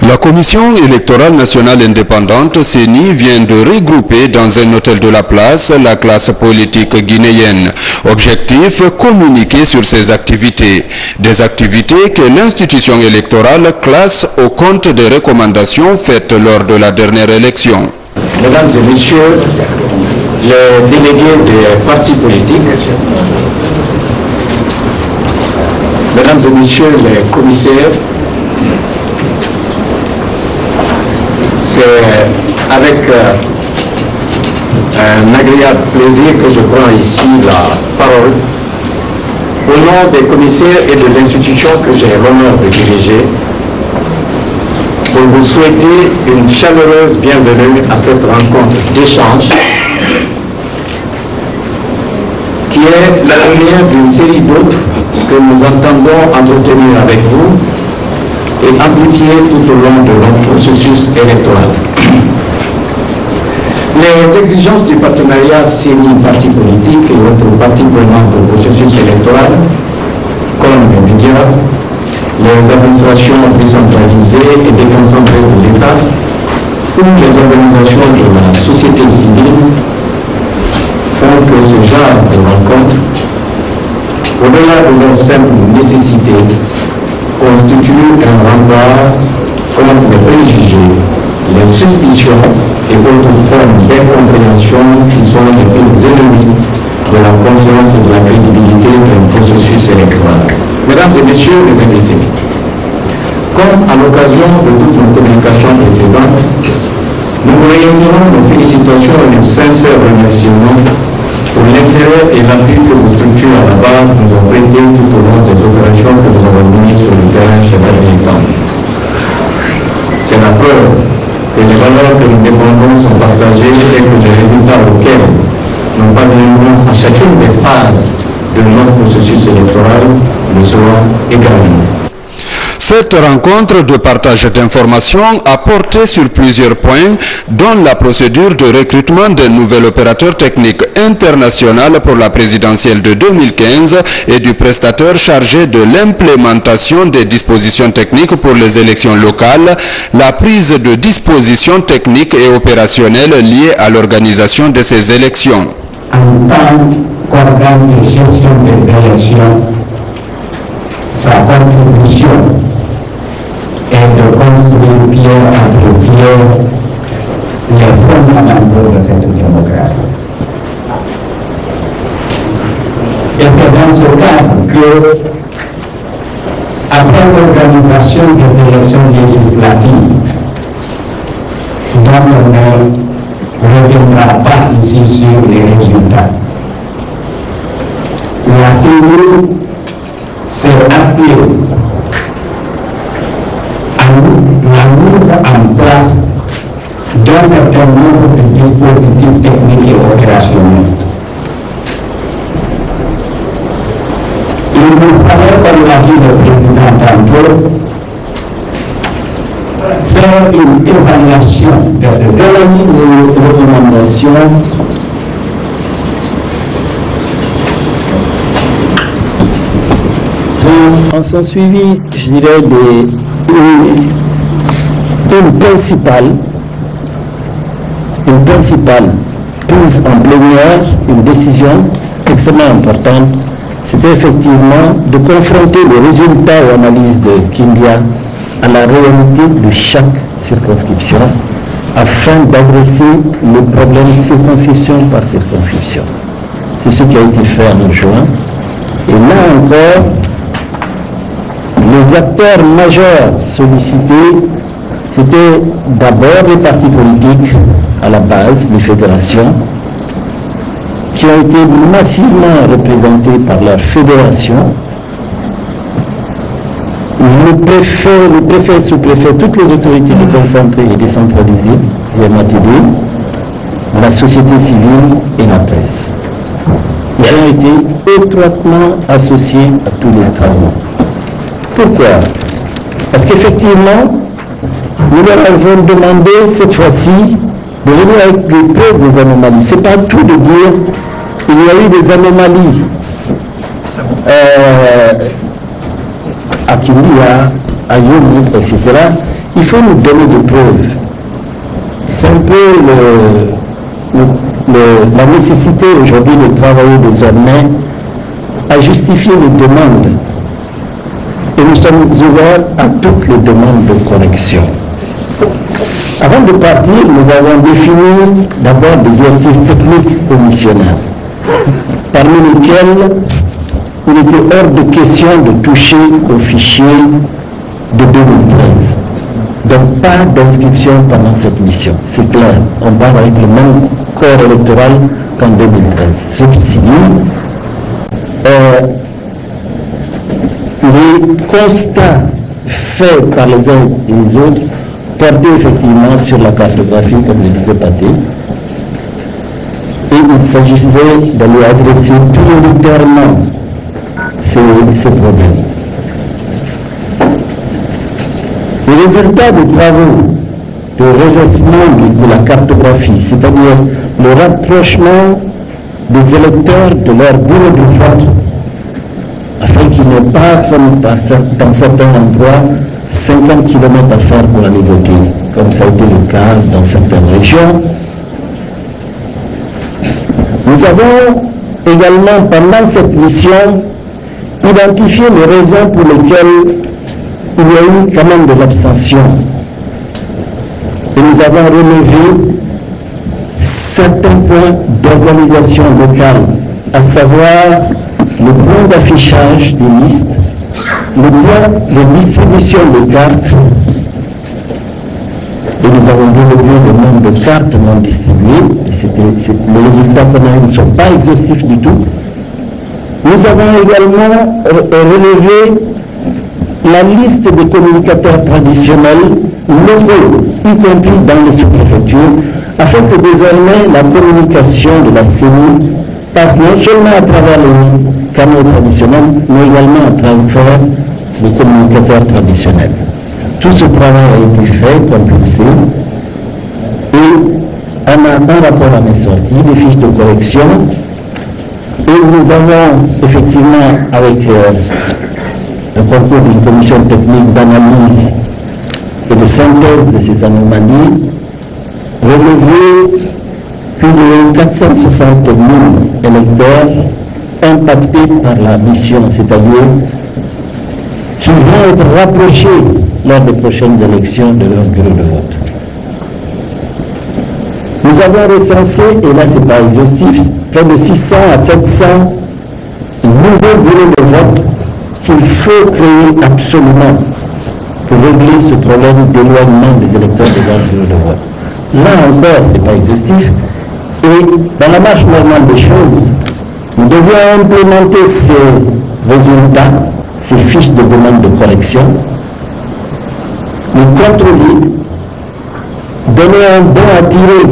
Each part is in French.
La Commission électorale nationale indépendante, CENI, vient de regrouper dans un hôtel de la place la classe politique guinéenne. Objectif, communiquer sur ses activités. Des activités que l'institution électorale classe au compte des recommandations faites lors de la dernière élection. Mesdames et messieurs, les délégués des partis politiques, mesdames et messieurs les commissaires, c'est avec un agréable plaisir que je prends ici la parole au nom des commissaires et de l'institution que j'ai l'honneur de diriger pour vous souhaiter une chaleureuse bienvenue à cette rencontre d'échange qui est la première d'une série d'autres que nous entendons entretenir avec vous et amplifier tout au long de notre processus électoral. Les exigences du partenariat CENI-parti politique et autres parties prenantes du processus électoral, comme les médias, les administrations décentralisées et déconcentrées de l'État, ou les organisations de la société civile, font que ce genre de rencontres, au-delà de leur simple nécessité, constitue un rempart contre les préjugés, les suspicions et autres formes d'incompréhension qui sont les pires ennemis de la confiance et de la crédibilité d'un processus électoral. Mesdames et messieurs les invités, comme à l'occasion de toutes nos communications précédentes, nous vous réitérons nos félicitations et nos sincères remerciements pour l'intérêt et l'appui que vos structures à la base nous ont prêté tout au long des opérations que nous avons menées sur le terrain chez les militants. C'est la preuve que les valeurs que nous défendons sont partagées et que les résultats auxquels nous parviendrons à chacune des phases de notre processus électoral le seront également. Cette rencontre de partage d'informations a porté sur plusieurs points, dont la procédure de recrutement d'un nouvel opérateur technique international pour la présidentielle de 2015 et du prestataire chargé de l'implémentation des dispositions techniques pour les élections locales, la prise de dispositions techniques et opérationnelles liées à l'organisation de ces élections. En tant qu'organe de gestion des élections, sa contribution est de construire pierre après pierre les fondamentaux de cette démocratie. Et c'est dans ce cadre que, après l'organisation des élections législatives, dont on ne reviendra pas ici sur les résultats, la CENI s'est appelée à la mise en place d'un certain nombre de dispositifs techniques et opérationnels. Il nous fallait, comme l'a dit le président tantôt, faire une évaluation de ces analyses et recommandations en sont suivis, je dirais, une principale prise en plénière, une décision extrêmement importante, c'était effectivement de confronter les résultats et analyses de Kindia à la réalité de chaque circonscription afin d'adresser le problème circonscription par circonscription. C'est ce qui a été fait en juin. Et là encore, les acteurs majeurs sollicités, c'était d'abord les partis politiques à la base, les fédérations, qui ont été massivement représentés par leur fédération, le préfet, sous-préfet, toutes les autorités déconcentrées et décentralisées, les MATD, la société civile et la presse. Ils ont été étroitement associés à tous les travaux. Pourquoi? Parce qu'effectivement, nous leur avons demandé cette fois-ci de venir avec les preuves des anomalies. Ce n'est pas tout de dire qu'il y a eu des anomalies à Kindia, à Yomu, etc. il faut nous donner des preuves. C'est un peu la nécessité aujourd'hui de travailler désormais à justifier les demandes. Et nous sommes ouverts à toutes les demandes de correction. Avant de partir, nous avons défini d'abord des directives techniques aux missionnaires, parmi lesquelles il était hors de question de toucher au fichier de 2013. Donc pas d'inscription pendant cette mission, c'est clair. On parle avec le même corps électoral qu'en 2013. Ceci dit, les constats faits par les uns et les autres portaient effectivement sur la cartographie, comme le disait Pathé, et il s'agissait d'aller adresser prioritairement ces problèmes. Les résultats des travaux de redressement de la cartographie, c'est-à-dire le rapprochement des électeurs de leur bureau de vote, afin qu'il n'y ait pas, comme dans certains endroits, 50 km à faire pour aller voter, comme ça a été le cas dans certaines régions. Nous avons également, pendant cette mission, identifié les raisons pour lesquelles il y a eu quand même de l'abstention. Et nous avons relevé certains points d'organisation locale, à savoir le point d'affichage des listes, le point de distribution des cartes, et nous avons relevé le nombre de cartes non distribuées, et les résultats qu'on a eu ne sont pas exhaustifs du tout. Nous avons également relevé la liste des communicateurs traditionnels locaux, y compris dans les sous-préfectures, afin que désormais la communication de la CENI passe non seulement à travers les canaux traditionnels, mais également à travers les communicateurs traditionnels. Tout ce travail a été fait, compulsé, et on a un rapport en est sorti, des fiches de correction, et nous avons effectivement, avec le concours d'une commission technique d'analyse et de synthèse de ces anomalies, relevé plus de 460 000 électeurs impactés par la mission, c'est-à-dire qui vont être rapprochés lors des prochaines élections de leur bureau de vote. Nous avons recensé, et là c'est pas exhaustif, près de 600 à 700 nouveaux bureaux de vote qu'il faut créer absolument pour régler ce problème d'éloignement des électeurs de leur bureau de vote. Là encore, ce n'est pas exhaustif. Et dans la marche normale des choses, nous devions implémenter ces résultats, ces fiches de demande de correction, les contrôler, donner un bon à tirer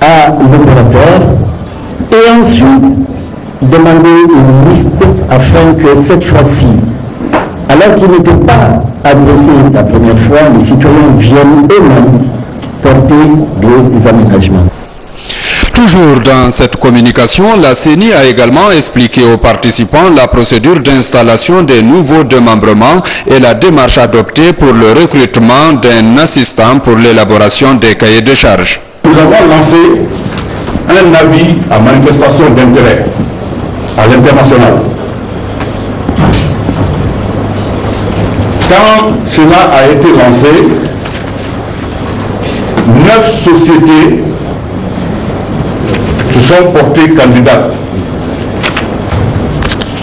à l'opérateur et ensuite demander une liste afin que cette fois-ci, alors qu'ils n'étaient pas adressés la première fois, les citoyens viennent eux-mêmes porter des aménagements. Toujours dans cette communication, la CENI a également expliqué aux participants la procédure d'installation des nouveaux démembrements et la démarche adoptée pour le recrutement d'un assistant pour l'élaboration des cahiers de charges. Nous avons lancé un avis à manifestation d'intérêt à l'international. Quand cela a été lancé, 9 sociétés se sont portées candidates.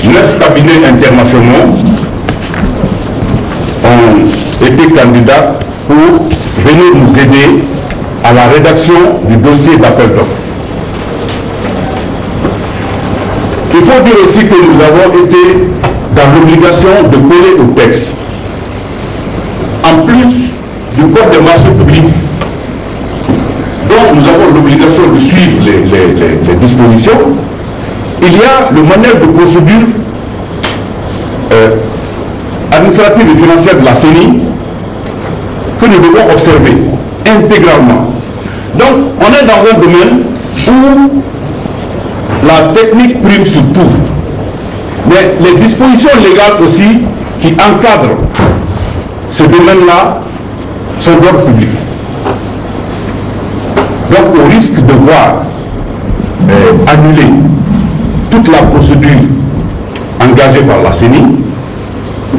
9 cabinets internationaux ont été candidats pour venir nous aider à la rédaction du dossier d'appel d'offres. Il faut dire aussi que nous avons été dans l'obligation de coller au texte. En plus du code des marchés publics, dont nous avons l'obligation de suivre les dispositions, il y a le manuel de procédure administrative et financière de la CENI que nous devons observer intégralement. Donc, on est dans un domaine où la technique prime sur tout. Mais les dispositions légales aussi qui encadrent ce domaine-là sont d'ordre public. Donc au risque de voir annuler toute la procédure engagée par la CENI,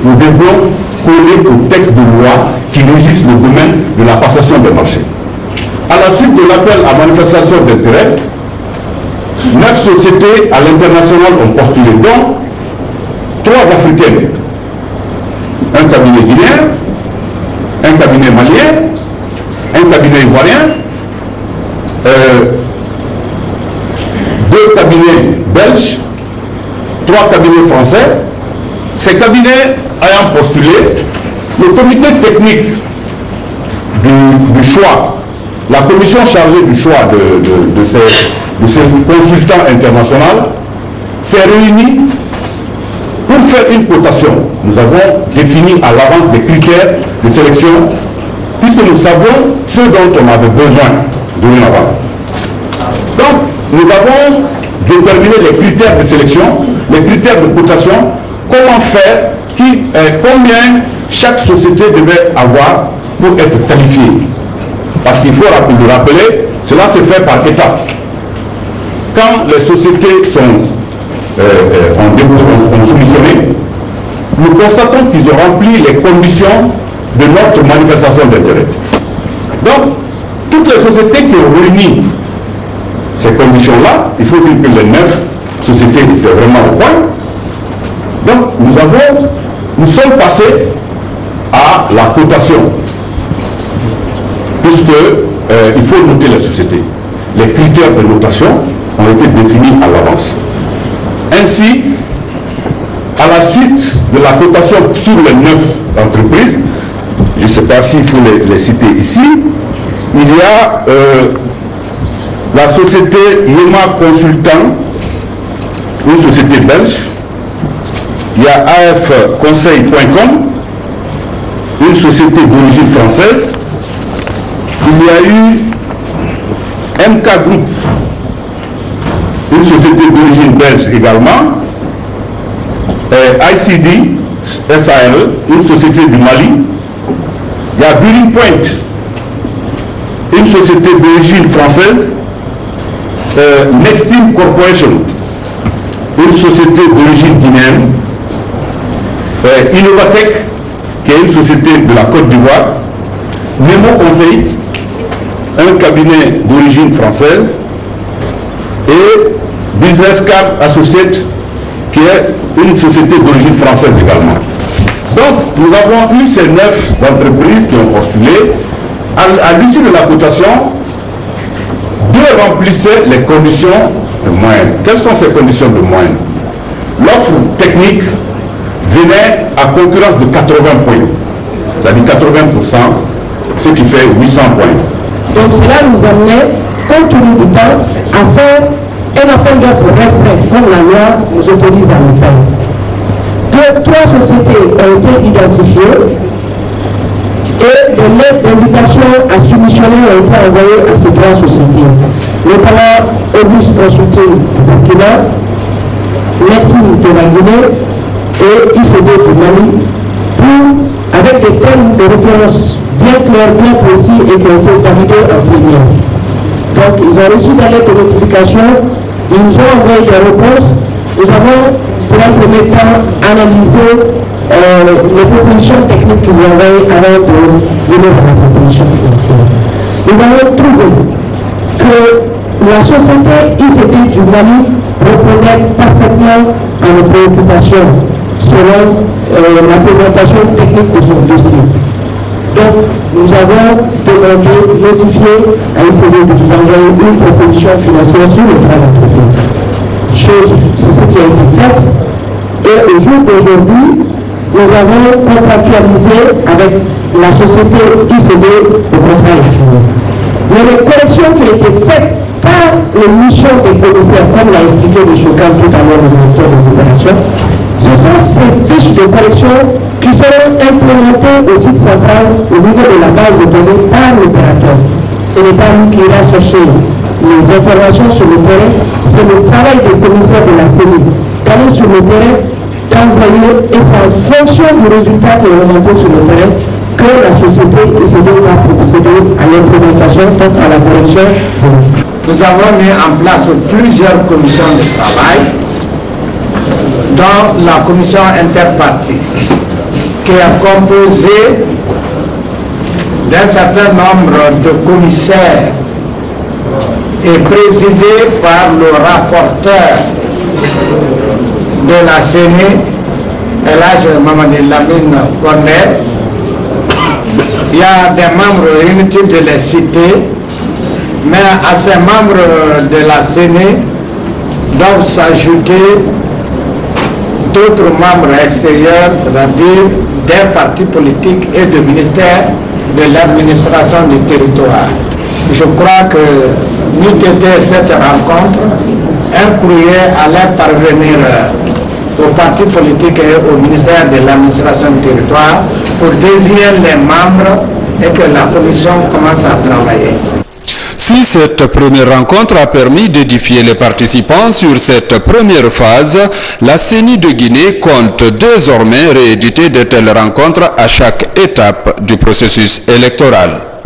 nous devons coller au texte de loi qui régisse le domaine de la passation des marchés. À la suite de l'appel à manifestation d'intérêt, 9 sociétés à l'international ont postulé, dont 3 africaines, un cabinet guinéen, un cabinet malien, un cabinet ivoirien, 2 cabinets belges, 3 cabinets français. Ces cabinets ayant postulé, le comité technique du choix, la commission chargée du choix de ces consultants internationaux s'est réunie pour faire une cotation. Nous avons défini à l'avance des critères de sélection, puisque nous savons ce dont on avait besoin dorénavant. Donc, nous avons déterminé les critères de sélection, les critères de cotation, comment faire, combien chaque société devait avoir pour être qualifiée. Parce qu'il faut le rappeler, cela se fait par étapes. Quand les sociétés ont soumissionné, nous constatons qu'ils ont rempli les conditions de notre manifestation d'intérêt. Donc, toutes les sociétés qui ont réuni ces conditions-là, il faut dire que les 9 sociétés étaient vraiment au point. Donc, nous sommes passés à la cotation, puisque il faut noter les sociétés. Les critères de notation ont été définis à l'avance. Ainsi, à la suite de la cotation sur les 9 entreprises, je ne sais pas s'il faut les citer ici, il y a la société Yema Consultant, une société belge, il y a afconseil.com, une société d'origine française, il y a eu MK Group, une société d'origine belge également, ICD SARL, une société du Mali, il y a Building Point, une société d'origine française, Nextim Corporation, une société d'origine guinéenne, Innovatech, qui est une société de la Côte d'Ivoire, Nemo Conseil, un cabinet d'origine française, et Business Card Associates, qui est une société d'origine française également. Donc, nous avons eu ces 9 entreprises qui ont postulé. À l'issue de la cotation, 2 remplissaient les conditions de moyenne. Quelles sont ces conditions de moyenne? L'offre technique venait à concurrence de 80 points, c'est-à-dire 80%, ce qui fait 800 points. Donc cela nous amenait, compte tenu du temps, à faire un appel d'offres restreint, comme la loi nous autorise à le faire. 3 sociétés ont été identifiées et des lettres d'invitation à soumissionner ont été envoyées à ces 3 sociétés, notamment Auguste Consulting du Burkina, Nextim de la Guinée et ICD du Mali, avec des thèmes de référence bien clairs, bien précis et qui ont été validés en plénière. Donc ils ont reçu des lettres de notification, ils nous ont envoyé des réponses. Nous avons pour un premier temps analysé les propositions techniques qu'ils ont envoyées avant de venir à la proposition financière. Nous avons trouvé que la société ICD du Mali répondait parfaitement à nos préoccupations selon la présentation technique de son dossier. Donc, nous avons demandé, notifié à ICD de nous envoyer une proposition financière sur les 3 entreprises. C'est ce qui a été fait. Et au jour d'aujourd'hui, nous avons contractualisé avec la société ICD, le contrat est signé. Mais les corrections qui ont été faites par les missions des commissaires, comme l'a expliqué M. Khan tout à l'heure, le directeur des opérations, ce sont ces fiches de correction qui seront implémentées au site central au niveau de la base de données par l'opérateur. Ce n'est pas nous qui ira chercher les informations sur le terrain, c'est le travail des commissaires de la CENI d'aller sur le terrain, d'envoyer, et c'est en fonction du résultat qui est remonté sur le terrain que la société va procéder à l'implémentation, donc à la correction. Nous avons mis en place plusieurs commissions de travail, dont la commission interpartie, qui est composée d'un certain nombre de commissaires et présidée par le rapporteur de la CENI, Elhadji Mamadi Lamine Condé. Il y a des membres inutiles de les citer, mais à ces membres de la CENI doivent s'ajouter d'autres membres extérieurs, c'est-à-dire des partis politiques et de ministères de l'administration du territoire. Je crois que n'eût été cette rencontre, un courrier allait parvenir aux partis politiques et au ministère de l'administration du territoire pour désigner les membres et que la commission commence à travailler. Si cette première rencontre a permis d'édifier les participants sur cette première phase, la CENI de Guinée compte désormais rééditer de telles rencontres à chaque étape du processus électoral.